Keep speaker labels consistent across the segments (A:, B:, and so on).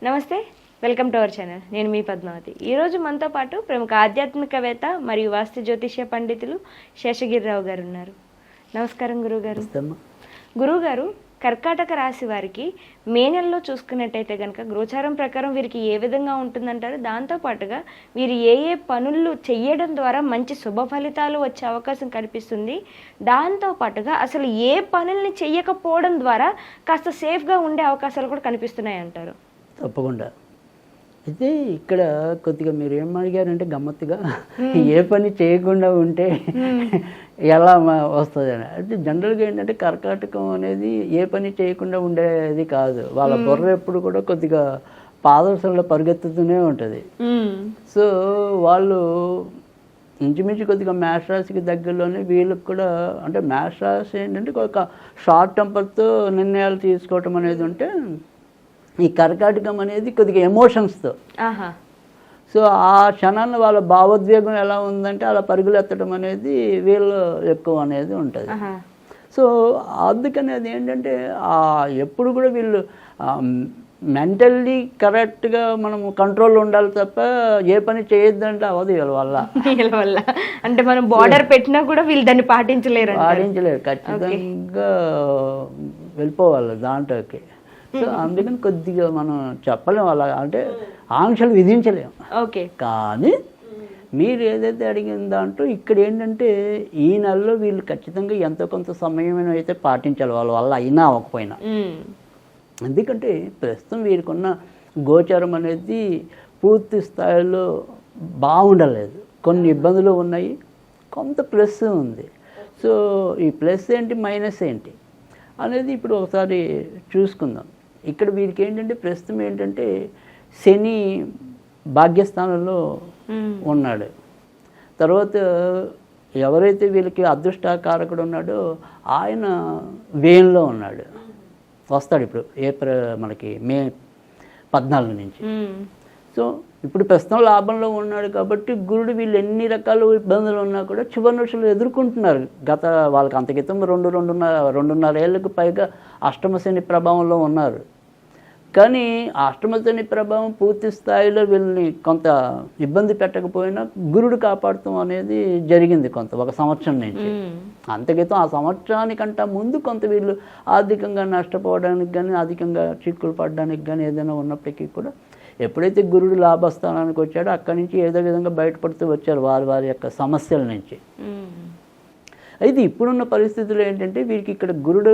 A: నమస్తే, welcome to our channel. నేను మీ పద్మావతి. ఈరోజు మనతో పాటు ప్రముఖ ఆధ్యాత్మికవేత్త మరియు వాస్తు జ్యోతిష్య పండితులు శేషగిరిరావు గారు ఉన్నారు. నమస్కారం గురువుగారు. గురువుగారు, కర్కాటక రాశి వారికి మే నెలలో చూసుకున్నట్టయితే కనుక గోచారం ప్రకారం వీరికి ఏ విధంగా ఉంటుందంటారు? దాంతోపాటుగా వీరు ఏ ఏ పనులు చెయ్యడం ద్వారా మంచి శుభ ఫలితాలు వచ్చే అవకాశం కనిపిస్తుంది, దాంతోపాటుగా అసలు ఏ పనుల్ని చెయ్యకపోవడం ద్వారా కాస్త సేఫ్గా ఉండే అవకాశాలు కూడా కనిపిస్తున్నాయి అంటారు?
B: తప్పకుండా. అయితే ఇక్కడ కొద్దిగా మీరు ఏం అడిగారంటే గమ్మత్తుగా ఏ పని చేయకుండా ఉంటే ఎలా వస్తుంది అని. అయితే జనరల్గా ఏంటంటే కర్కాటకం అనేది ఏ పని చేయకుండా ఉండేది కాదు. వాళ్ళ బుర్ర ఎప్పుడు కూడా కొద్దిగా పాదర్శనలో పరిగెత్తుతూనే ఉంటుంది. సో వాళ్ళు ఇంచుమించు కొద్దిగా మేష రాశికి దగ్గరలోనే వీళ్ళకి కూడా, అంటే మేష రాశి ఏంటంటే ఒక షార్ట్ టెంపర్తో నిర్ణయాలు తీసుకోవటం అనేది ఉంటే, ఈ కర్కాటకం అనేది కొద్దిగా ఎమోషన్స్తో. సో ఆ క్షణాన్ని వాళ్ళ భావోద్వేగం ఎలా ఉందంటే అలా పరుగులు ఎత్తడం అనేది వీళ్ళు ఎక్కువ అనేది ఉంటుంది. సో అందుకని అది ఏంటంటే ఎప్పుడు కూడా వీళ్ళు మెంటల్లీ కరెక్ట్గా మనము కంట్రోల్లో ఉండాలి తప్ప ఏ పని చేయొద్దంటే అవ్వదు వీళ్ళ వల్ల.
A: అంటే మనం బార్డర్ పెట్టినా కూడా వీళ్ళు దాన్ని పాటించలేరు.
B: ఖచ్చితంగా వెళ్ళిపోవాలి దాంట్లోకి. సో అందుకని కొద్దిగా మనం చెప్పలేము, అలా అంటే ఆంక్షలు విధించలేము.
A: ఓకే.
B: కానీ మీరు ఏదైతే అడిగిన దాంట్లో ఇక్కడ ఏంటంటే ఈ నెలలో వీళ్ళు ఖచ్చితంగా ఎంతో కొంత సమయం అయితే పాటించాలి వాళ్ళ వల్ల అయినా అవ్వకపోయినా. ఎందుకంటే ప్రస్తుతం వీరికున్న గోచారం అనేది పూర్తి స్థాయిలో బాగుండలేదు. కొన్ని ఇబ్బందులు ఉన్నాయి, కొంత ప్లస్ ఉంది. సో ఈ ప్లస్ ఏంటి, మైనస్ ఏంటి అనేది ఇప్పుడు ఒకసారి చూసుకుందాం. ఇక్కడ వీరికి ఏంటంటే ప్రస్తుతం ఏంటంటే శని భాగ్యస్థానంలో ఉన్నాడు. తర్వాత ఎవరైతే వీళ్ళకి అదృష్టకారకుడు ఉన్నాడో ఆయన వేయంలో ఉన్నాడు. వస్తాడు ఇప్పుడు మనకి మే 14 నుంచి. సో ఇప్పుడు ప్రస్తుతం లాభంలో ఉన్నాడు కాబట్టి గురుడు వీళ్ళు ఎన్ని రకాల ఇబ్బందులు ఉన్నా కూడా చివరి రోజులు ఎదుర్కొంటున్నారు. వాళ్ళకి అంత క్రితం 2.5 ఏళ్ళకు పైగా అష్టమ శని ప్రభావంలో ఉన్నారు. కానీ అష్టమ శని ప్రభావం పూర్తి స్థాయిలో వీళ్ళని కొంత ఇబ్బంది పెట్టకపోయినా గురుడు కాపాడటం అనేది జరిగింది కొంత, 1 సంవత్సరం నుంచి. అంతక్రితం ఆ సంవత్సరానికంటే ముందు కొంత వీళ్ళు ఆర్థికంగా నష్టపోవడానికి కానీ అధికంగా చిక్కులు పడడానికి కానీ ఏదైనా ఉన్నప్పటికీ కూడా ఎప్పుడైతే గురుడు లాభస్థానానికి వచ్చాడో అక్కడి నుంచి ఏదో విధంగా బయటపడుతూ వచ్చారు వారి యొక్క సమస్యల నుంచి. అయితే ఇప్పుడున్న పరిస్థితులు ఏంటంటే వీరికి ఇక్కడ గురుడు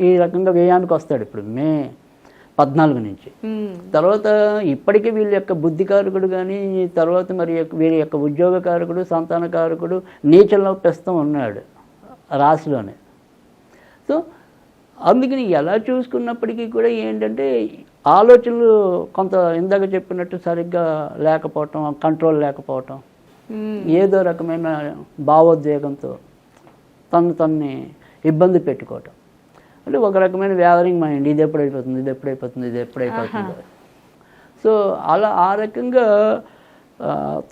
B: ఈ రకంగా వ్యయానికి వస్తాడు ఇప్పుడు మే 14 నుంచి. తర్వాత ఇప్పటికీ వీళ్ళ యొక్క బుద్ధికారకుడు కానీ, తర్వాత మరి వీరి యొక్క ఉద్యోగకారకుడు, సంతానకారకుడు నీచంలో ప్రస్తుతం ఉన్నాడు రాశిలోనే. సో అందుకని ఎలా చూసుకున్నప్పటికీ కూడా ఏంటంటే ఆలోచనలు కొంత ఇందాక చెప్పినట్టు సరిగ్గా లేకపోవటం, కంట్రోల్ లేకపోవటం, ఏదో రకమైన భావోద్వేగంతో తన్ని ఇబ్బంది పెట్టుకోవటం, అంటే ఒక రకమైన వ్యావరింగ్ మైండ్, ఇది ఎప్పుడైపోతుంది. సో అలా ఆ రకంగా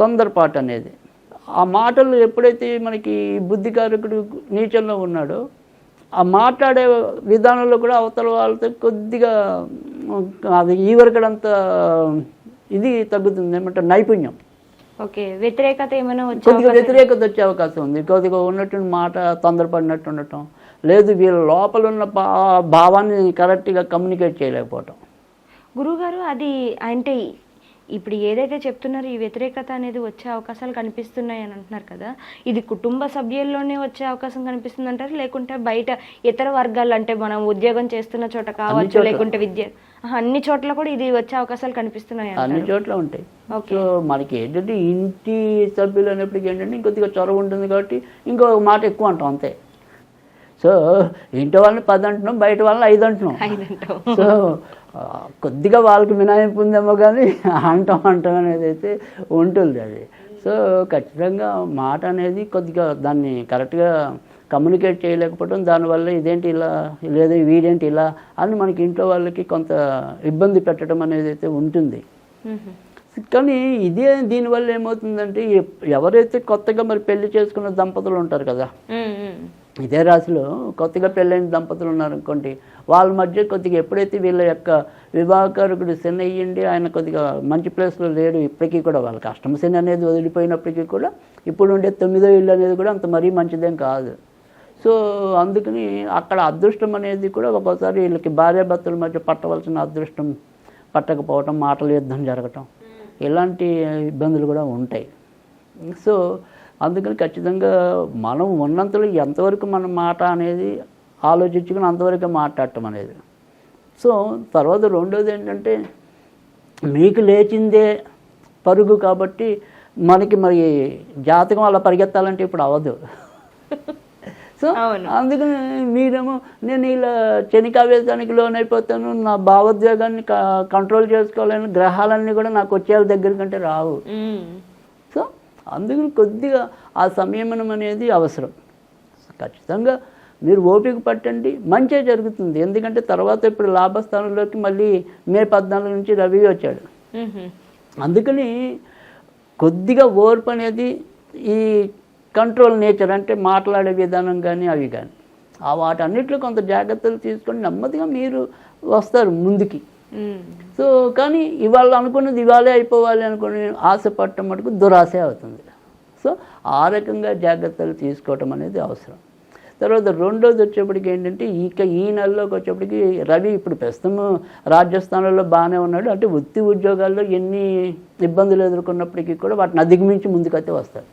B: తొందరపాటు అనేది. ఆ మాటలు ఎప్పుడైతే మనకి బుద్ధికారకుడు నీచంలో ఉన్నాడో ఆ మాట్లాడే విధానంలో కూడా అవతల వాళ్ళతో కొద్దిగా అది ఈవరకడంత ఇది తగ్గుతుంది, ఏమంటే నైపుణ్యం.
A: ఓకే. వ్యతిరేకత ఏమైనా
B: కొద్దిగా వ్యతిరేకత వచ్చే అవకాశం ఉంది. కొద్దిగా ఉన్నట్టు మాట తొందరపడినట్టు ఉండటం, లేదు వీళ్ళ లోపల ఉన్న భావాన్ని కరెక్ట్గా కమ్యూనికేట్ చేయలేకపోవటం.
A: గురువుగారు, అది అంటే ఇప్పుడు ఏదైతే చెప్తున్నారో ఈ వ్యతిరేకత అనేది వచ్చే అవకాశాలు కనిపిస్తున్నాయి అని అంటున్నారు కదా, ఇది కుటుంబ సభ్యుల్లోనే వచ్చే అవకాశం కనిపిస్తుంది అంటారు, లేకుంటే బయట ఇతర వర్గాలు, అంటే మనం ఉద్యోగం చేస్తున్న చోట కావచ్చు, లేకుంటే విద్య, అన్ని చోట్ల కూడా ఇది వచ్చే అవకాశాలు కనిపిస్తున్నాయి?
B: అన్ని చోట్ల ఉంటాయి. సో మనకి ఏంటంటే ఇంటి సభ్యులు అనేప్పటికీ ఏంటంటే ఇంకొద్దిగా చొరవ ఉంటుంది కాబట్టి ఇంకో మాట ఎక్కువ అంటాం అంతే. సో ఇంటి వాళ్ళని 10 అంటున్నాం, బయట వాళ్ళని 5 అంటున్నాం. సో కొద్దిగా వాళ్ళకి మినాయింపు ఉందేమో కానీ అంటాం అనేది అయితే ఉంటుంది అది. సో ఖచ్చితంగా మాట అనేది కొద్దిగా దాన్ని కరెక్ట్గా కమ్యూనికేట్ చేయలేకపోవడం, దానివల్ల ఇదేంటి ఇలా, లేదా వీడేంటి ఇలా అని మనకి ఇంట్లో వాళ్ళకి కొంత ఇబ్బంది పెట్టడం అనేది అయితే ఉంటుంది. కానీ దీనివల్ల ఏమవుతుందంటే ఎవరైతే కొత్తగా మరి పెళ్లి చేసుకున్న దంపతులు ఉంటారు కదా, ఇదే రాశిలో కొత్తగా పెళ్ళైన దంపతులు ఉన్నారనుకోండి, వాళ్ళ మధ్య కొద్దిగా ఎప్పుడైతే వీళ్ళ యొక్క వివాహకారకుడు శని అయ్యిండి ఆయన కొద్దిగా మంచి ప్లేస్లో లేడు ఇప్పటికీ కూడా, వాళ్ళకి అష్టమ శని అనేది వదిలిపోయినప్పటికీ కూడా ఇప్పుడు ఉండే 9వ ఇల్లు అనేది కూడా అంత మరీ మంచిదేం కాదు. సో అందుకని అక్కడ అదృష్టం అనేది కూడా ఒక్కోసారి వీళ్ళకి భార్యాభర్తల మధ్య పట్టవలసిన అదృష్టం పట్టకపోవటం, మాటల యుద్ధం జరగటం, ఇలాంటి ఇబ్బందులు కూడా ఉంటాయి. సో అందుకని ఖచ్చితంగా మనం ఉన్నంతలో ఎంతవరకు మన మాట అనేది ఆలోచించుకుని అంతవరకు మాట్లాడటం అనేది. సో తర్వాత రెండోది ఏంటంటే, మీకు లేచిందే పరుగు కాబట్టి మనకి మరి జాతకం అలా పరిగెత్తాలంటే ఇప్పుడు అవ్వదు. సో అందుకని మీరేమో నేను ఇలా క్షణికావేశానికి లోనైపోతాను, నా భావోద్వేగాన్ని కంట్రోల్ చేసుకోవాలని గ్రహాలన్నీ కూడా నాకు వచ్చే దగ్గర కంటే రావు. సో అందుకని కొద్దిగా ఆ సంయమనం అనేది అవసరం. ఖచ్చితంగా మీరు ఓపిక పట్టండి, మంచే జరుగుతుంది. ఎందుకంటే తర్వాత ఇప్పుడు లాభస్థానంలోకి మళ్ళీ మే 14 నుంచి రవి వచ్చాడు. అందుకని కొద్దిగా ఓర్పు అనేది, ఈ కంట్రోల్ నేచర్ అంటే మాట్లాడే విధానం కానీ అవి కానీ వాటన్నిటిలో కొంత జాగ్రత్తలు తీసుకొని నెమ్మదిగా మీరు వస్తారు ముందుకి. సో కానీ ఇవాళ అనుకున్నది ఇవాళే అయిపోవాలి అనుకుని ఆశపడటం మటుకు దురాశ అవుతుంది. సో ఆ రకంగా జాగ్రత్తలు తీసుకోవటం అనేది అవసరం. తర్వాత రెండోది వచ్చేప్పటికి ఏంటంటే, ఈ నెలలోకి వచ్చేప్పటికి రవి ఇప్పుడు ప్రస్తుతం రాజస్థానంలో బాగానే ఉన్నాడు. అంటే వృత్తి ఉద్యోగాల్లో ఎన్ని ఇబ్బందులు ఎదుర్కొన్నప్పటికీ కూడా వాటిని అధిగమించి ముందుకైతే వస్తారు.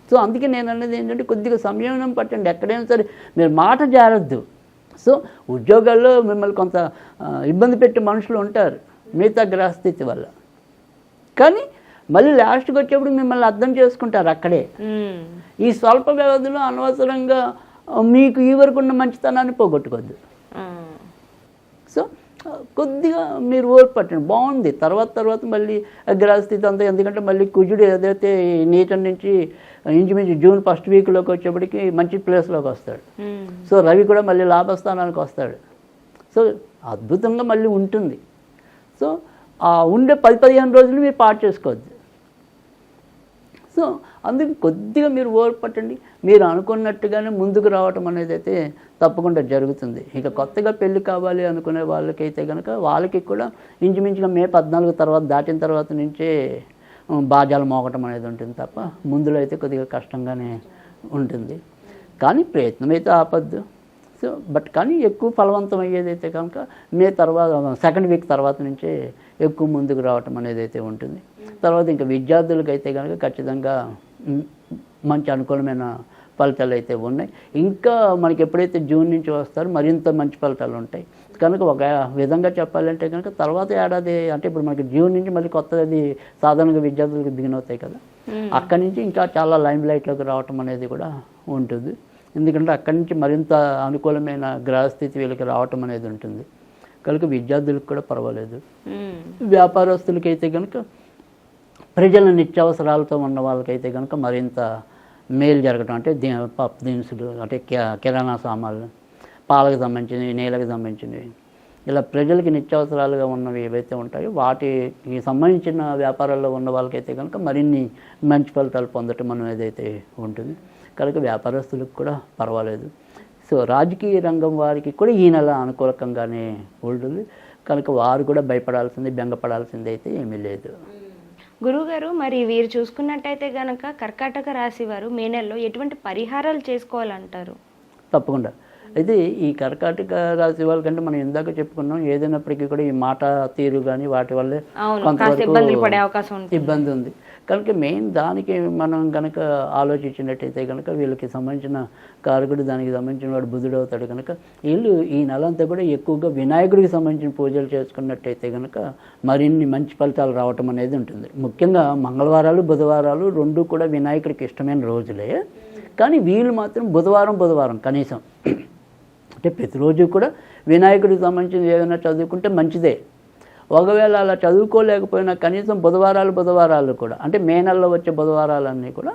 B: సో అందుకే నేను అన్నది ఏంటంటే, కొద్దిగా సంయమనం పట్టండి. ఎక్కడైనా సరే మీరు మాట జారద్దు. సో ఉద్యోగాల్లో మిమ్మల్ని కొంత ఇబ్బంది పెట్టే మనుషులు ఉంటారు మిగతా గ్రహస్థితి వల్ల, కానీ మళ్ళీ లాస్ట్కి వచ్చేప్పుడు మిమ్మల్ని అర్థం చేసుకుంటారు అక్కడే. ఈ స్వల్ప వ్యవధిలో అనవసరంగా మీకు ఈ వరకు ఉన్న మంచితనాన్ని పోగొట్టుకోవద్దు. సో కొద్దిగా మీరు ఓర్పు పట్టండి, బాగుంది. తర్వాత మళ్ళీ గ్రహస్థితి అంతా, ఎందుకంటే మళ్ళీ కుజుడు ఏదైతే నీచం నుంచి ఇంచుమించు జూన్ 1st వీక్లోకి వచ్చేప్పటికి మంచి ప్లేస్లోకి వస్తాడు. సో రవి కూడా మళ్ళీ లాభస్థానానికి వస్తాడు. సో అద్భుతంగా మళ్ళీ ఉంటుంది. సో ఉండే 10-15 రోజులు మీరు పాటు చేసుకోవద్దు. సో అందుకు కొద్దిగా మీరు ఓర్పు పట్టండి. మీరు అనుకున్నట్టుగానే ముందుకు రావటం అనేది అయితే తప్పకుండా జరుగుతుంది. ఇక కొత్తగా పెళ్లి కావాలి అనుకునే వాళ్ళకైతే కనుక వాళ్ళకి కూడా ఇంచుమించుగా మే 14 తర్వాత దాటిన తర్వాత నుంచే బాజాలు మోగటం అనేది ఉంటుంది తప్ప ముందులో అయితే కొద్దిగా కష్టంగానే ఉంటుంది. కానీ ప్రయత్నం అయితే ఆపద్దు. సో కానీ ఎక్కువ ఫలవంతం అయ్యేదైతే కనుక మే తర్వాత 2nd వీక్ తర్వాత నుంచే ఎక్కువ ముందుకు రావటం అనేది అయితే ఉంటుంది. తర్వాత ఇంకా విద్యార్థులకైతే కనుక ఖచ్చితంగా మంచి అనుకూలమైన ఫలితాలు అయితే ఉన్నాయి. ఇంకా మనకి ఎప్పుడైతే జూన్ నుంచి వస్తారో మరింత మంచి ఫలితాలు ఉంటాయి. కనుక ఒక విధంగా చెప్పాలంటే కనుక తర్వాత ఏడాది అంటే ఇప్పుడు మనకి జూన్ నుంచి మళ్ళీ కొత్తది సాధారణంగా విద్యార్థులకు బిగిన్ అవుతాయి కదా, అక్కడి నుంచి ఇంకా చాలా లైమ్ లైట్లోకి రావటం అనేది కూడా ఉంటుంది. ఎందుకంటే అక్కడి నుంచి మరింత అనుకూలమైన గ్రహస్థితి వీళ్ళకి రావటం అనేది ఉంటుంది. కనుక విద్యార్థులకు కూడా పర్వాలేదు. వ్యాపారస్తులకైతే కనుక ప్రజల నిత్యావసరాలతో ఉన్న వాళ్ళకైతే కనుక మరింత మేలు జరగటం, అంటే పప్పు దినుసులు అంటే కిరాణా సామాన్లు, పాలకు సంబంధించినవి, నీళ్ళకి సంబంధించినవి, ఇలా ప్రజలకి నిత్యావసరాలుగా ఉన్నవి ఏవైతే ఉంటాయో వాటికి సంబంధించిన వ్యాపారాల్లో ఉన్న వాళ్ళకైతే కనుక మరిన్ని మంచి ఫలితాలు పొందటం అనేది అయితే ఉంటుంది. కనుక వ్యాపారస్తులకు కూడా పర్వాలేదు. సో రాజకీయ రంగం వారికి కూడా ఈ నెల అనుకూలకంగానే ఉంటుంది. కనుక వారు కూడా భయపడాల్సింది, బెంగపడాల్సింది అయితే ఏమీ లేదు.
A: గురువుగారు, మరి వీరు చూసుకున్నట్టయితే కనుక కర్కాటక రాశి వారు మే నెలలో ఎటువంటి పరిహారాలు చేసుకోవాలంటారు?
B: తప్పకుండా. అయితే ఈ కర్కాటక రాశి వాళ్ళకంటే మనం ఇందాక చెప్పుకున్నాం, ఏదైనప్పటికీ కూడా ఈ మాట తీరు కానీ వాటి వల్లే కొంతవరకు ఇబ్బంది ఉంది. కనుక మెయిన్ దానికి మనం కనుక ఆలోచించినట్టయితే కనుక వీళ్ళకి సంబంధించిన కారకుడు దానికి సంబంధించిన వాడు బుధుడు అవుతాడు. కనుక వీళ్ళు ఈ నెలంతా కూడా ఎక్కువగా వినాయకుడికి సంబంధించిన పూజలు చేసుకున్నట్టయితే కనుక మరిన్ని మంచి ఫలితాలు రావటం అనేది ఉంటుంది. ముఖ్యంగా మంగళవారాలు, బుధవారాలు రెండు కూడా వినాయకుడికి ఇష్టమైన రోజులే. కానీ వీళ్ళు మాత్రం బుధవారం కనీసం అంటే ప్రతిరోజు కూడా వినాయకుడికి సంబంధించిన ఏదైనా చదువుకుంటే మంచిదే. ఒకవేళ అలా చదువుకోలేకపోయినా కనీసం బుధవారాలు కూడా అంటే మే నెలలో వచ్చే బుధవారాలన్నీ కూడా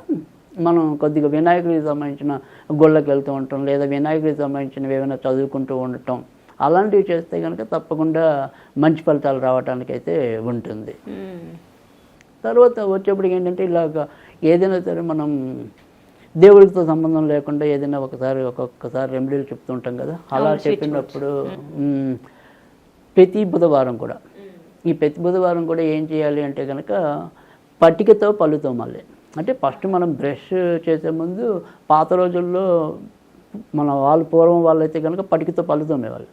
B: మనం కొద్దిగా వినాయకుడికి సంబంధించిన గుళ్ళకి వెళ్తూ ఉంటాం, లేదా వినాయకుడికి సంబంధించినవి ఏమైనా చదువుకుంటూ ఉండటం, అలాంటివి చేస్తే కనుక తప్పకుండా మంచి ఫలితాలు రావడానికి అయితే ఉంటుంది. తర్వాత వచ్చేప్పటికి ఏంటంటే ఇలాగ ఏదైనా సరే మనం దేవుడితో సంబంధం లేకుండా ఏదైనా ఒక్కొక్కసారి రెమెడీలు చెప్తుంటాం కదా, అలా చెప్పినప్పుడు ప్రతి బుధవారం కూడా ఏం చేయాలి అంటే కనుక పట్టికతో పళ్ళుతో మళ్ళీ అంటే ఫస్ట్ మనం బ్రష్ చేసే ముందు పాత రోజుల్లో పూర్వం వాళ్ళైతే కనుక పట్టికతో పళ్ళుతోమేవాళ్ళు.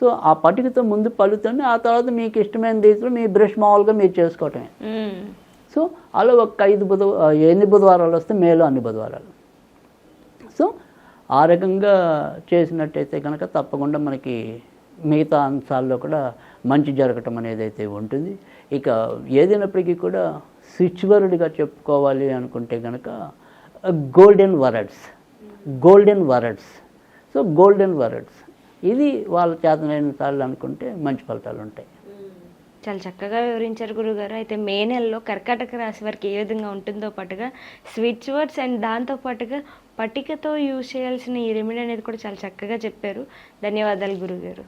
B: సో ఆ పట్టికతో ముందు పళ్ళుతోనే ఆ తర్వాత మీకు ఇష్టమైన రీతిలో మీ బ్రష్ మామూలుగా మీరు చేసుకోవటమే. సో అలా ఒక ఎన్ని బుధవారాలు వస్తే మేలో అన్ని బుధవారాలు. సో ఆ రకంగా చేసినట్టయితే కనుక తప్పకుండా మనకి మిగతా అంశాల్లో కూడా మంచి జరగటం అనేది అయితే ఉంటుంది. ఇక ఏదైనప్పటికీ కూడా స్విచ్వర్డ్గా చెప్పుకోవాలి అనుకుంటే కనుక golden words. So golden words ఇది వాళ్ళ చేతనైన సార్లు అనుకుంటే మంచి ఫలితాలు ఉంటాయి.
A: చాలా చక్కగా వివరించారు గురుగారు. అయితే మే నెలలో కర్కాటక రాశి వారికి ఏ విధంగా ఉంటుందో పాటుగా స్విచ్ వర్డ్స్ అండ్ దాంతో పాటుగా పట్టికతో యూజ్ చేయాల్సిన ఈ రెమెడీ అనేది కూడా చాలా చక్కగా చెప్పారు. ధన్యవాదాలు గురుగారు.